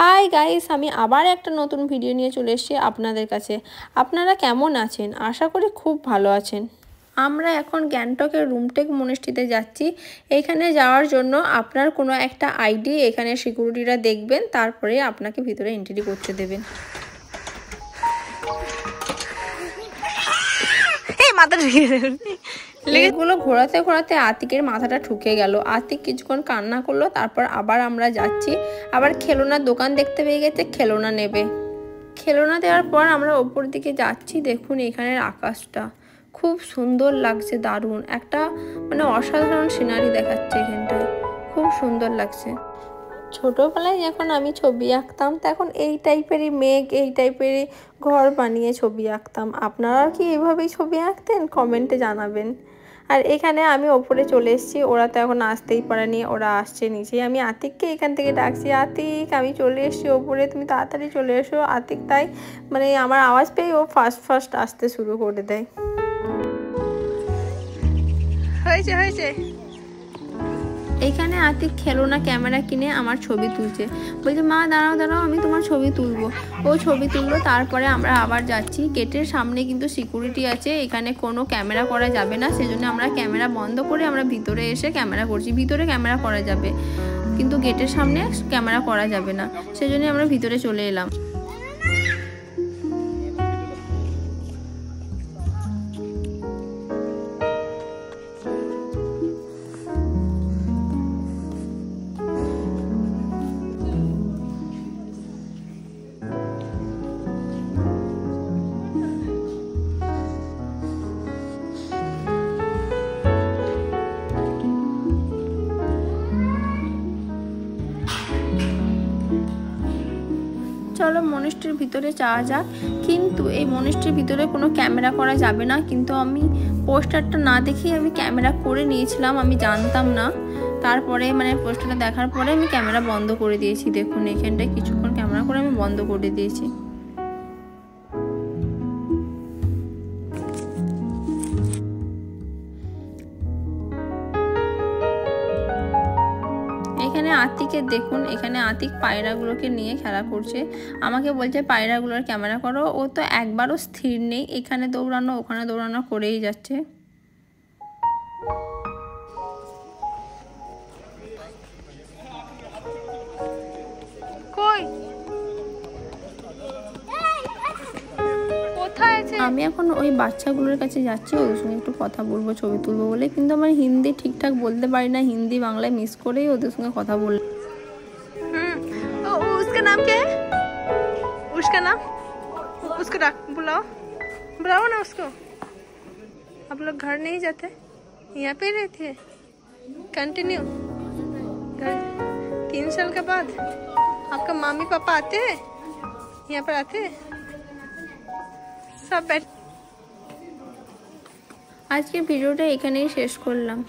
Hi guys, আমি আবার একটা নতুন ভিডিও নিয়ে চলে এসেছি আপনাদের কাছে। আপনারা কেমন আছেন? আশা করি খুব ভালো আছেন। আমরা এখন গ্যাংটকের রুমটেক মনেস্ট্রিতে যাচ্ছি। এখানে যাওয়ার জন্য আপনার কোনো একটা আইডি এখানে সিকিউরিটিরা দেখবেন, তারপরে আপনাকে ভিতরে এন্ট্রি করতে দেবেন। লেগুলো ঘোরাতে ঘোরাতে আতিকের মাথাটা ঠুকে গেল। আতিক কিছুক্ষণ কান্না করলো, তারপর আবার আমরা যাচ্ছি। আবার খেলনার দোকান দেখতে পেয়ে গেছে, খেলনা নেবে। খেলনা দেওয়ার পর আমরা ওপর দিকে যাচ্ছি। দেখুন এখানের আকাশটা খুব সুন্দর লাগছে, দারুণ একটা অসাধারণ সিনারি দেখাচ্ছে। এখানটায় খুব সুন্দর লাগছে। ছোটোবেলায় যখন আমি ছবি আঁকতাম তখন এই টাইপেরই মেঘ, এই টাইপেরই ঘর বানিয়ে ছবি আঁকতাম। আপনারা কি এইভাবেই ছবি আঁকতেন? কমেন্টে জানাবেন। আর এখানে আমি ওপরে চলে এসেছি, ওরা তো এখন আসতেই পারেনি, ওরা আসছে নিচে। আমি আতিককে এখান থেকে ডাকছি, আতিক আমি চলে এসেছি ওপরে, তুমি তাড়াতাড়ি চলে এসো। আতিক তাই আমার আওয়াজ পেয়ে ও ফার্স্ট আসতে শুরু করে দেয়। হয়েছে হয়েছে। এইখানে আতিক খেলনা ক্যামেরা কিনে আমার ছবি তুলছে। বলছে মা দাঁড়াও দাঁড়াও, আমি তোমার ছবি তুলবো। ও ছবি তুললো। তারপরে আমরা আবার যাচ্ছি। গেটের সামনে কিন্তু সিকিউরিটি আছে, এখানে কোনো ক্যামেরা করা যাবে না। সেজন্য আমরা ক্যামেরা বন্ধ করে আমরা ভিতরে এসে ক্যামেরা করছি। ভিতরে ক্যামেরা করা যাবে কিন্তু গেটের সামনে ক্যামেরা করা যাবে না, সেজন্য আমরা ভিতরে চলে এলাম। চলো মনেস্ট্রির ভিতরে যাওয়া যাক। কিন্তু এই মনেস্ট্রির ভিতরে কোনো ক্যামেরা করা যাবে না, কিন্তু আমি পোস্টারটা না দেখেই আমি ক্যামেরা করে নিয়েছিলাম, আমি জানতাম না। তারপরে পোস্টারটা দেখার পরে আমি ক্যামেরা বন্ধ করে দিয়েছি। দেখুন এখানটায় কিছুক্ষণ ক্যামেরা করে আমি বন্ধ করে দিয়েছি। এখানে আতিকের দেখুন, এখানে আতিক পায়রাগুলোকে নিয়ে খেলা করছে। আমাকে বলছে পায়রাগুলোর ক্যামেরা করো। ও তো একবারও স্থির নেই, এখানে দৌড়ানো ওখানে দৌড়ানো করেই যাচ্ছে। কই আমি এখন ওই বাচ্চাগুলোর কাছে যাচ্ছি, ওদের সঙ্গে একটু কথা বলবো, ছবি তুলবো বলে। কিন্তু আমার হিন্দি ঠিকঠাক বলতে পারি না, হিন্দি বাংলায় মিক্স করেই ওদের সঙ্গে কথা বললাম। उसका नाम क्या है? उसका नाम उसको बुलाओ बुलाओ ना उसको। आप लोग घर नहीं जाते, यहाँ पे रहते हैं कंटिन्यू घर? 3 साल के बाद आपका मम्मी पापा आते हैं यहाँ पर? आते हैं सब। আজকের ভিডিওটা এখানেই শেষ করলাম।